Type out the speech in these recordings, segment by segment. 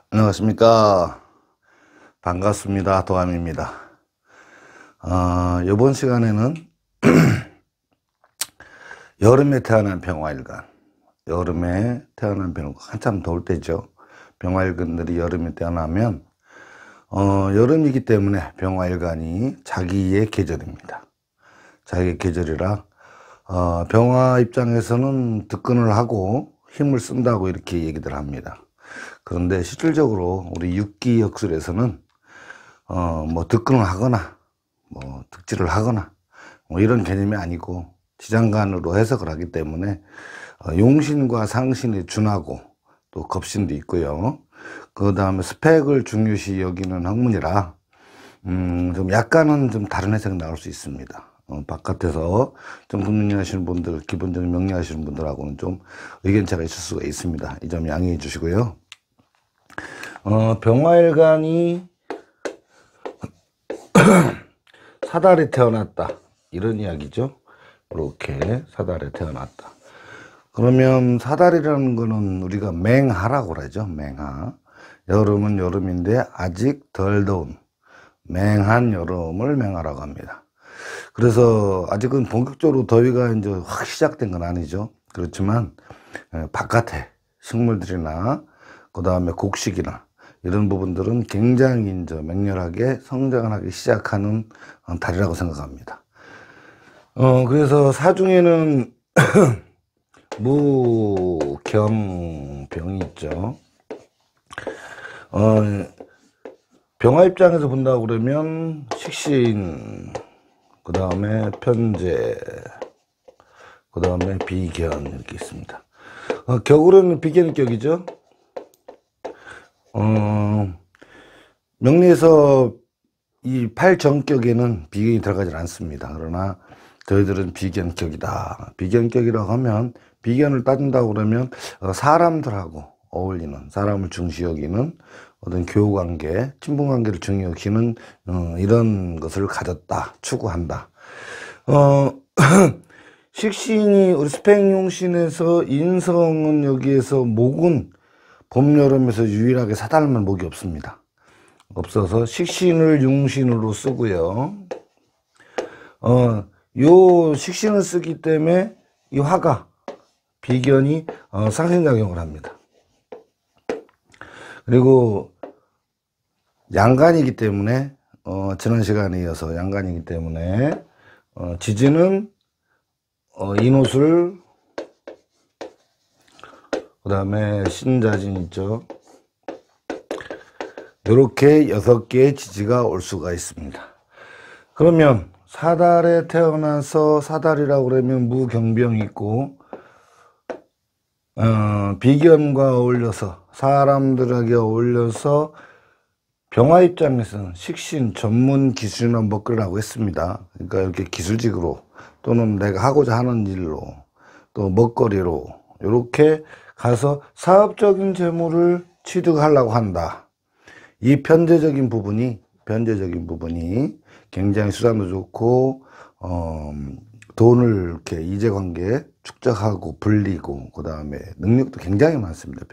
안녕하십니까. 반갑습니다. 도감입니다. 이번 시간에는 여름에 태어난 병화일간, 여름에 태어난 병화, 한참 더울 때죠. 병화일간들이 여름에 태어나면 여름이기 때문에 병화일간이 자기의 계절입니다. 자기의 계절이라 병화 입장에서는 득근을 하고 힘을 쓴다고 이렇게 얘기들 합니다. 그런데 실질적으로 우리 육기 역술에서는 뭐 득근을 하거나 뭐 득질을 하거나 뭐 이런 개념이 아니고 지장간으로 해석을 하기 때문에 용신과 상신이 준하고 또 겁신도 있고요. 그 다음에 스펙을 중요시 여기는 학문이라 좀 약간은 좀 다른 해석이 나올 수 있습니다. 바깥에서 정품 명리하시는 분들, 기본적인 명리하시는 분들하고는 좀 의견차가 있을 수가 있습니다. 이 점 양해해 주시고요. 병화일간이 사달에 태어났다, 이런 이야기죠. 이렇게 사달에 태어났다. 그러면 사달이라는 거는 우리가 맹하라고 그러죠. 맹하. 여름은 여름인데 아직 덜 더운 맹한 여름을 맹하라고 합니다. 그래서 아직은 본격적으로 더위가 이제 확 시작된 건 아니죠. 그렇지만 바깥에 식물들이나 그 다음에 곡식이나 이런 부분들은 굉장히 이제 맹렬하게 성장을 하기 시작하는 달이라고 생각합니다. 그래서 사중에는 무겸병이 있죠. 병화 입장에서 본다고 그러면 식신, 그 다음에 편재, 그 다음에 비견 이렇게 있습니다. 격으로는 비견격이죠. 명리에서 이 팔정격에는 비견이 들어가지 않습니다. 그러나 저희들은 비견격이다. 비견격이라고 하면 비견을 따진다고 그러면 사람들하고 어울리는, 사람을 중시 여기는 어떤 교우관계, 친분관계를 중시 여기는 이런 것을 가졌다, 추구한다. 식신이 우리 스팽용신에서 인성은 여기에서 목은 봄, 여름에서 유일하게 사달만 목이 없습니다. 없어서 식신을 용신으로 쓰고요. 요 식신을 쓰기 때문에 이 화가, 비견이 상생작용을 합니다. 그리고 양간이기 때문에 지난 시간에 이어서 양간이기 때문에 지지는 인옷을, 그 다음에 신자진 있죠. 이렇게 6개의 지지가 올 수가 있습니다. 그러면 사달에 태어나서, 사달이라고 그러면 무경병이 있고 비견과 어울려서, 사람들에게 어울려서 병화 입장에서는 식신, 전문 기술이나 먹거리라고 했습니다. 그러니까 이렇게 기술직으로 또는 내가 하고자 하는 일로 또 먹거리로 이렇게 가서 사업적인 재물을 취득하려고 한다. 이 변제적인 부분이 굉장히 수단도 좋고 돈을 이렇게 이재관계에 축적하고 불리고 그 다음에 능력도 굉장히 많습니다.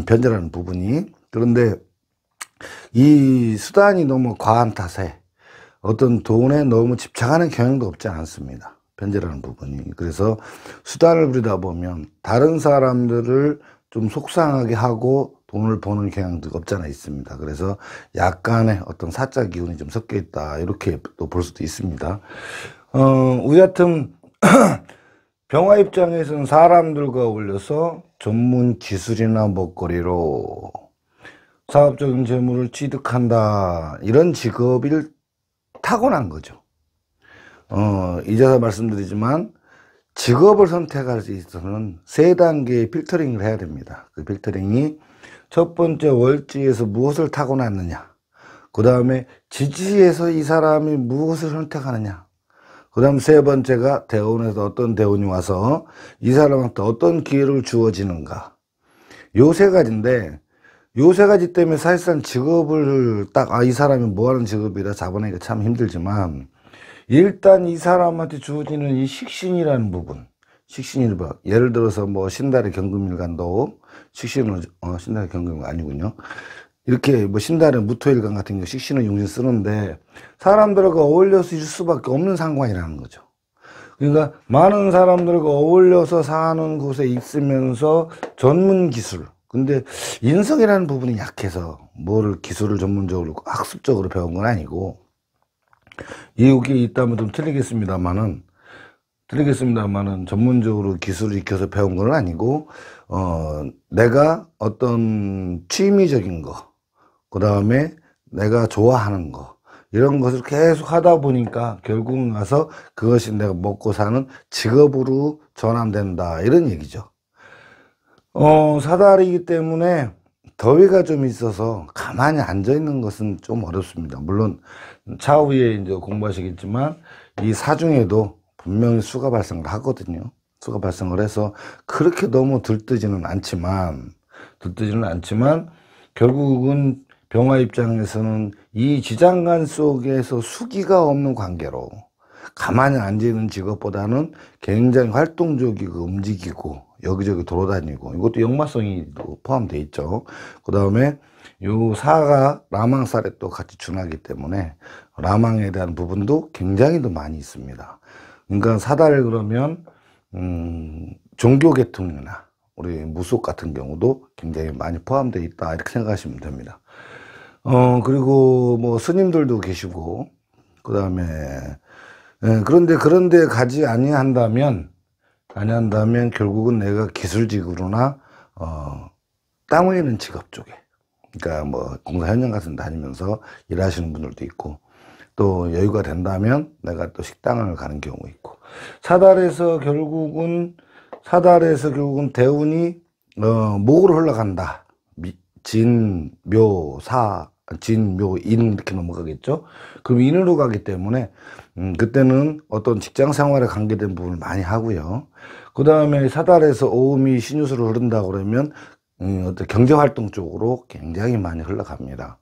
변제라는 부분이. 그런데 이 수단이 너무 과한 탓에 어떤 돈에 너무 집착하는 경향도 없지 않습니다. 변제라는 부분이. 그래서 수단을 부리다 보면 다른 사람들을 좀 속상하게 하고 돈을 버는 경향도 없지 않아 있습니다. 그래서 약간의 어떤 사자 기운이 좀 섞여 있다, 이렇게 또 볼 수도 있습니다. 우리 같은 병화 입장에서는 사람들과 어울려서 전문 기술이나 먹거리로 사업적인 재물을 취득한다, 이런 직업을 타고난 거죠. 이제서 말씀드리지만 직업을 선택할 수 있어서는 3단계의 필터링을 해야 됩니다. 그 필터링이 첫 번째 월지에서 무엇을 타고났느냐, 그 다음에 지지에서 이 사람이 무엇을 선택하느냐, 그 다음 세 번째가 대운에서 어떤 대운이 와서 이 사람한테 어떤 기회를 주어지는가. 요 3가지인데 요 3가지 때문에 사실상 직업을 딱 이 사람이 뭐하는 직업이라 잡아내기가 참 힘들지만, 일단 이 사람한테 주어지는 이 식신이라는 부분, 식신일박, 예를 들어서 뭐 신달의 경금일간도 식신은 신달의 경금이 아니군요. 이렇게 뭐 신달의 무토일간 같은 경우 식신은 용신 쓰는데 사람들과 어울려서 있을 수밖에 없는 상관이라는 거죠. 그러니까 많은 사람들과 어울려서 사는 곳에 있으면서 전문 기술, 근데 인성이라는 부분이 약해서 뭘 기술을 전문적으로 학습적으로 배운 건 아니고, 여기에 있다면 좀 틀리겠습니다만은 전문적으로 기술을 익혀서 배운 건 아니고, 내가 어떤 취미적인 거, 그 다음에 내가 좋아하는 거, 이런 것을 계속 하다 보니까 결국은 가서 그것이 내가 먹고 사는 직업으로 전환된다, 이런 얘기죠. 사달이기 때문에 더위가 좀 있어서 가만히 앉아 있는 것은 좀 어렵습니다. 물론 차후에 이제 공부하시겠지만 이 사중에도 분명히 수가 발생을 하거든요. 수가 발생을 해서 그렇게 너무 들뜨지는 않지만 결국은 병화 입장에서는 이 지장간 속에서 수기가 없는 관계로 가만히 앉아있는 직업보다는 굉장히 활동적이고 움직이고 여기저기 돌아다니고, 이것도 역마성이 포함되어 있죠. 그 다음에 요 사가 라망살에 또 같이 준하기 때문에 라망에 대한 부분도 굉장히 더 많이 있습니다. 그러니까 사달 그러면 종교 계통이나 우리 무속 같은 경우도 굉장히 많이 포함되어 있다, 이렇게 생각하시면 됩니다. 그리고 뭐 스님들도 계시고, 그 다음에 그런데 가지 아니한다면 결국은 내가 기술직으로나 땅 위에 있는 직업 쪽에, 그러니까 뭐 공사 현장 같은 데 다니면서 일하시는 분들도 있고, 또 여유가 된다면 내가 또 식당을 가는 경우 있고, 사달에서 결국은 대운이 목으로 흘러간다. 진, 묘, 사, 진, 묘, 인 이렇게 넘어가겠죠. 그럼 인으로 가기 때문에 그때는 어떤 직장 생활에 관계된 부분을 많이 하고요. 그 다음에 사달에서 오음이 신유수로 흐른다고 그러면 어떤 경제활동 쪽으로 굉장히 많이 흘러갑니다.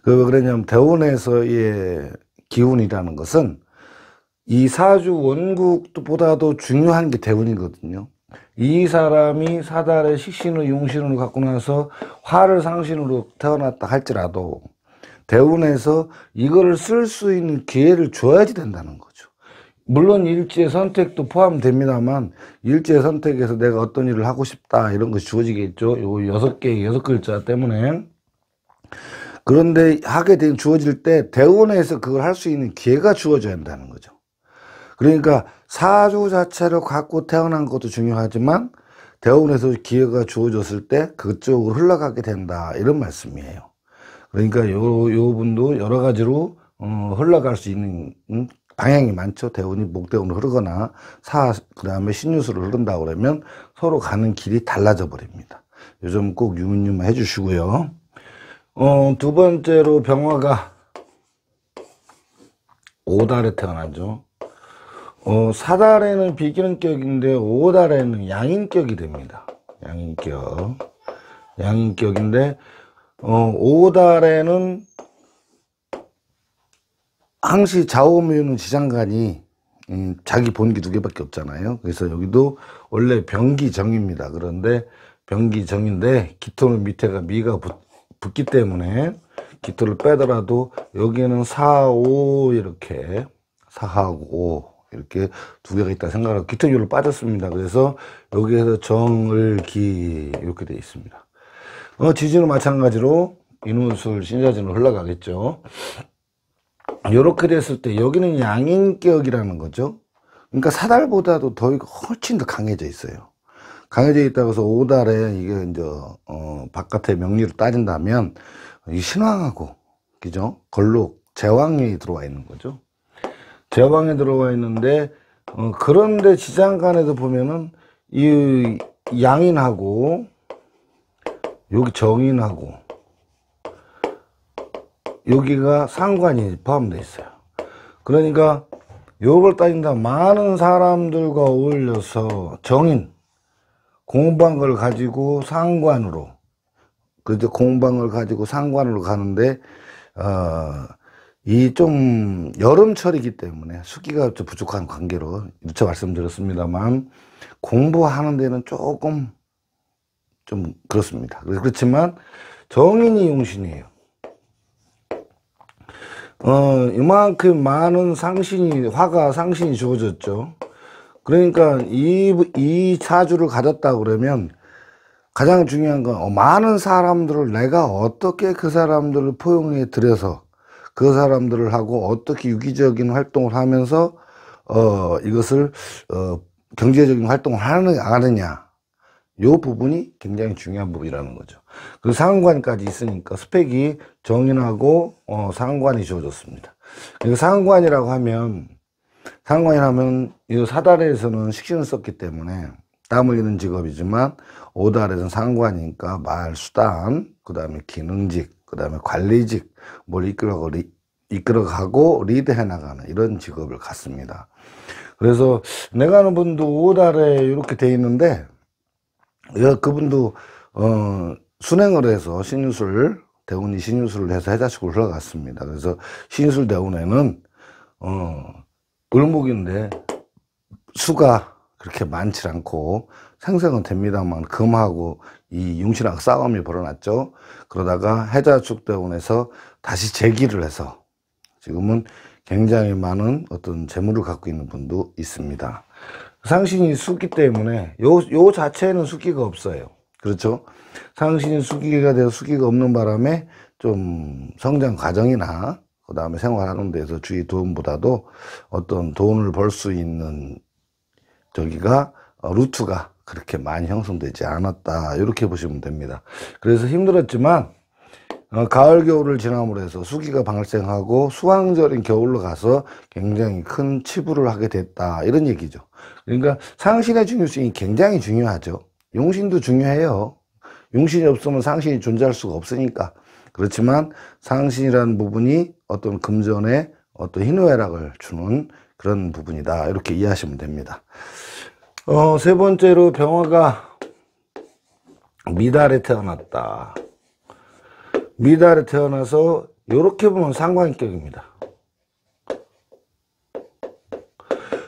왜 그러냐면 대운에서의 기운이라는 것은 이 사주 원국보다도 중요한 게 대운이거든요. 이 사람이 사달의 식신을 용신으로 갖고 나서 화를 상신으로 태어났다 할지라도 대운에서 이거를 쓸 수 있는 기회를 줘야지 된다는 거죠. 물론 일지의 선택도 포함됩니다만, 일지의 선택에서 내가 어떤 일을 하고 싶다 이런 것이 주어지겠죠. 요 여섯 글자 때문에. 그런데 하게 된 주어질 때 대운에서 그걸 할 수 있는 기회가 주어져야 한다는 거죠. 그러니까 사주 자체로 갖고 태어난 것도 중요하지만 대운에서 기회가 주어졌을 때 그쪽으로 흘러가게 된다, 이런 말씀이에요. 그러니까 요 분도 여러 가지로 흘러갈 수 있는 방향이 많죠. 대운이 목대운으로 흐르거나 그 다음에 신유수로 흐른다 그러면 서로 가는 길이 달라져 버립니다. 요즘 꼭 유문유문 해주시고요. 두 번째로 병화가 5달에 태어나죠. 사달에는 비기는격인데 5달에는 양인격이 됩니다. 양인격인데 5달에는 항시 좌우묘는 지장간이 자기 본기 2개밖에 없잖아요. 그래서 여기도 원래 병기정입니다. 그런데 병기정인데 기토는 밑에가 미가 붙기 때문에 기토를 빼더라도 여기에는 4, 5 이렇게 4하고 5 이렇게 2개가 있다 생각하고 기토율로 빠졌습니다. 그래서 여기에서 정을기 이렇게 되어 있습니다. 지지는 마찬가지로 인우술 신자진으로 흘러가겠죠. 이렇게 됐을 때 여기는 양인격이라는 거죠. 그러니까 사달보다도 더위가 훨씬 더 강해져 있어요. 강해져 있다고 해서 5달에 이게 이제 바깥의 명리로 따진다면 이 신왕하고, 그죠? 걸록 제왕이 들어와 있는 거죠. 제왕에 들어와 있는데 그런데 지장간에도 보면은 이 양인하고 여기 정인하고 여기가 상관이 포함되어 있어요. 그러니까 요걸 따진다 많은 사람들과 어울려서 정인 공부한 걸 가지고 상관으로, 그죠? 공부한 걸 가지고 상관으로 가는데 이 좀 여름철이기 때문에 수기가 좀 부족한 관계로 누차 말씀드렸습니다만 공부하는 데는 조금 좀 그렇습니다. 그렇지만 정인이 용신이에요. 이만큼 많은 상신이, 화가 상신이 주어졌죠. 그러니까 이 사주를 가졌다 그러면 가장 중요한 건 많은 사람들을 내가 어떻게 그 사람들을 포용해 들여서 그 사람들을 하고 어떻게 유기적인 활동을 하면서 이것을 경제적인 활동을 하느냐, 요 부분이 굉장히 중요한 부분이라는 거죠. 그리고 상관까지 있으니까 스펙이 정인하고 상관이 주어졌습니다. 그리고 상관이라고 하면 이 사달에서는 식신을 썼기 때문에 땀 흘리는 직업이지만 오달에서는 상관이니까 말, 수단, 그 다음에 기능직, 그 다음에 관리직, 뭘 이끌어가고 리드해 나가는 이런 직업을 갖습니다. 그래서 내가 아는 분도 오달에 이렇게 돼 있는데 그분도 순행을 해서 신유술, 대운이 신유술을 해서 해자축으로 흘러갔습니다. 그래서 신유술 대운에는 을목인데 수가 그렇게 많지 않고 생생은 됩니다만 금하고 이 용신하고 싸움이 벌어났죠. 그러다가 해자축 대운에서 다시 재기를 해서 지금은 굉장히 많은 어떤 재물을 갖고 있는 분도 있습니다. 상신이 수기 때문에 요 자체에는 수기가 없어요. 그렇죠? 상신이 수기가 돼서 수기가 없는 바람에 좀 성장 과정이나 그 다음에 생활하는 데서 주위 돈보다도 어떤 돈을 벌 수 있는 루트가 그렇게 많이 형성되지 않았다, 이렇게 보시면 됩니다. 그래서 힘들었지만 가을 겨울을 지남으로 해서 수기가 발생하고 수황절인 겨울로 가서 굉장히 큰 치부를 하게 됐다, 이런 얘기죠. 그러니까 상신의 중요성이 굉장히 중요하죠. 용신도 중요해요. 용신이 없으면 상신이 존재할 수가 없으니까. 그렇지만 상신이라는 부분이 어떤 금전에 어떤 희노애락을 주는 그런 부분이다, 이렇게 이해하시면 됩니다. 세 번째로 병화가 미달에 태어났다. 미달에 태어나서 이렇게 보면 상관격입니다.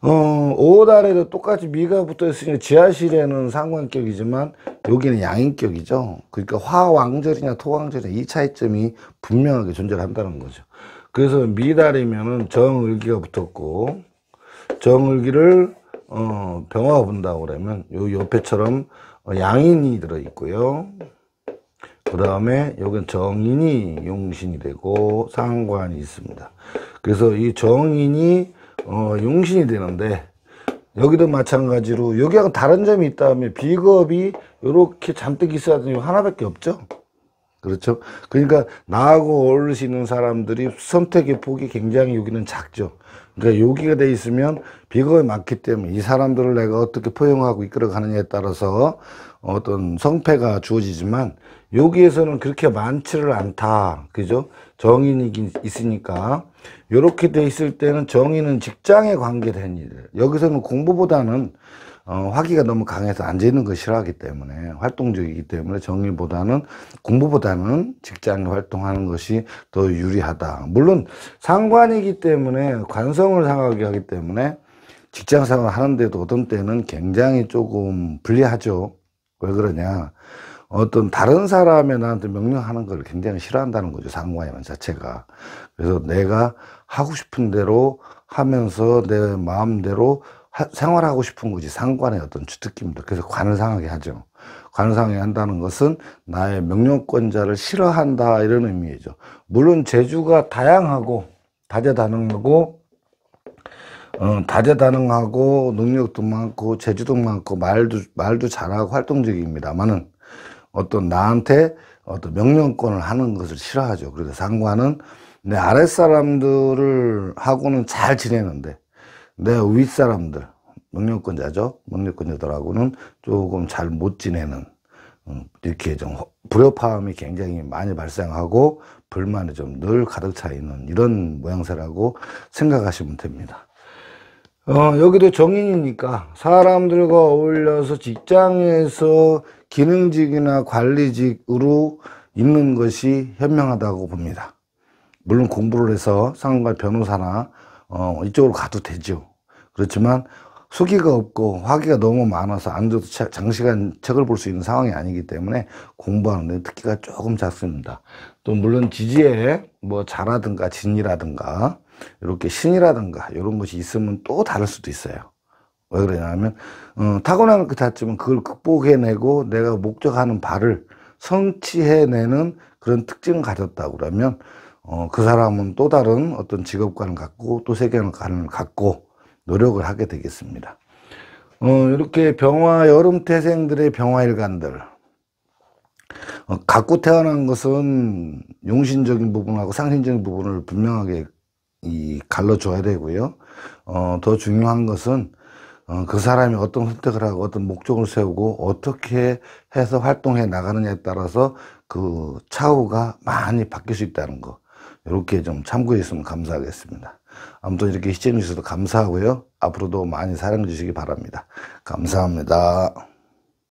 5달에도 똑같이 미가 붙어 있으니 지하실에는 상관격이지만 여기는 양인격이죠. 그러니까 화왕절이냐 토왕절이냐 이 차이점이 분명하게 존재한다는 거죠. 그래서 미달이면은 정을기가 붙었고, 정을기를 병화가 본다고 그러면 요 옆에처럼 양인이 들어 있고요. 그 다음에 여기는 정인이 용신이 되고 상관이 있습니다. 그래서 이 정인이 용신이 되는데, 여기도 마찬가지로 여기하고 다른 점이 있다면 비겁이 이렇게 잔뜩 있어야 되는 하나밖에 없죠. 그렇죠. 그러니까 나하고 어울리시는 사람들이 선택의 폭이 굉장히 여기는 작죠. 그러니까 여기가 돼 있으면 비겁이 많기 때문에 이 사람들을 내가 어떻게 포용하고 이끌어 가느냐에 따라서 어떤 성패가 주어지지만 여기에서는 그렇게 많지를 않다. 그죠? 정인이 있으니까. 이렇게 돼 있을 때는 정인은 직장에 관계된 일. 여기서는 공부보다는 화기가 너무 강해서 앉아있는 걸 싫어하기 때문에, 활동적이기 때문에 정인보다는 공부보다는 직장에 활동하는 것이 더 유리하다. 물론 상관이기 때문에 관성을 상하게 하기 때문에 직장 생활을 하는데도 어떤 때는 굉장히 조금 불리하죠. 왜 그러냐? 어떤 다른 사람의 나한테 명령하는 걸 굉장히 싫어한다는 거죠, 상관이라는 자체가. 그래서 내가 하고 싶은 대로 하면서 내 마음대로 생활하고 싶은 거지, 상관의 어떤 주특기입니다. 그래서 관을 상하게 하죠. 관을 상하게 한다는 것은 나의 명령권자를 싫어한다, 이런 의미죠. 물론 재주가 다양하고 다재다능하고 능력도 많고 재주도 많고 말도 잘하고 활동적입니다만은 어떤 나한테 어떤 명령권을 하는 것을 싫어하죠. 그래서 상관은 내 아랫사람들을 하고는 잘 지내는데 내 윗사람들, 명령권자죠. 명령권자들하고는 조금 잘 못 지내는, 이렇게 좀 불협화음이 굉장히 많이 발생하고 불만이 좀 늘 가득 차 있는 이런 모양새라고 생각하시면 됩니다. 여기도 정인이니까 사람들과 어울려서 직장에서 기능직이나 관리직으로 있는 것이 현명하다고 봅니다. 물론 공부를 해서 상관 변호사나 이쪽으로 가도 되죠. 그렇지만 수기가 없고 화기가 너무 많아서 앉아도 장시간 책을 볼 수 있는 상황이 아니기 때문에 공부하는 데 특기가 조금 작습니다. 또 물론 지지에 뭐 자라든가 진이라든가 이렇게 신이라든가 이런 것이 있으면 또 다를 수도 있어요. 왜 그러냐면 타고난 그 자체면 그걸 극복해내고 내가 목적하는 바를 성취해내는 그런 특징을 가졌다고 그러면 그 사람은 또 다른 어떤 직업관을 갖고 또 세계관을 갖고 노력을 하게 되겠습니다. 이렇게 병화 여름 태생들의 병화일간들 갖고 태어난 것은 용신적인 부분하고 상신적인 부분을 분명하게 갈라줘야 되고요. 더 중요한 것은 그 사람이 어떤 선택을 하고 어떤 목적을 세우고 어떻게 해서 활동해 나가느냐에 따라서 그 차후가 많이 바뀔 수 있다는 거, 이렇게 좀 참고해 주시면 감사하겠습니다. 아무튼 이렇게 시청해 주셔서 감사하고요. 앞으로도 많이 사랑해 주시기 바랍니다. 감사합니다.